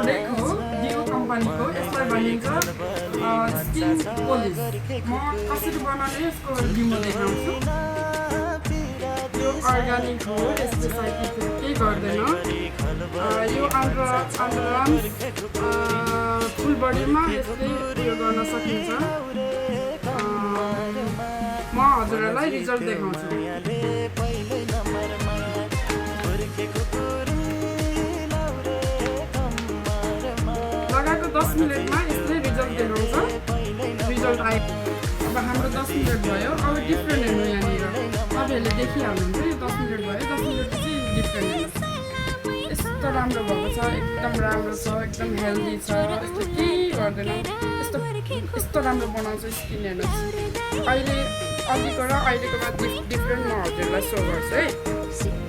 product हो डिओ कम्पनीको यसलाई भनिन्छ स्किन पोलिस म कसरी बनाउने यसको डेमो देखाउँछु यो अर्ग्यानिक हो यसले साइन्टिफिक केही गर्दैन यो अन्डरआर्म्स फुल बडीमा यसले उयो गर्न सकिन्छ म हजुरहरूलाई रिजल्ट देखाउँछु लगाएको 10 मिनटमा यसले रिजल्ट देखाउँछ रिजल्ट आयो अब हाम्रो 10 मिनट भयो अब डिफ्रेन्ट हेर्नु यहाँनिर तपाईँहरूले देखिहाल्नुहुन्छ यो 10 मिनट भयो 10 मिनट चाहिँ डिफ्रेन्ट हेर्नु यस्तो राम्रो भएको छ एकदम राम्रो छ एकदम हेल्दी छ यस्तो केही गर्दैन यस्तो राम्रो बनाउँछ स्किन हेर्नुहोस् अहिले अघिको र अहिलेकोमा डिफ्रेन्ट म हजुरलाई सो गर्छु है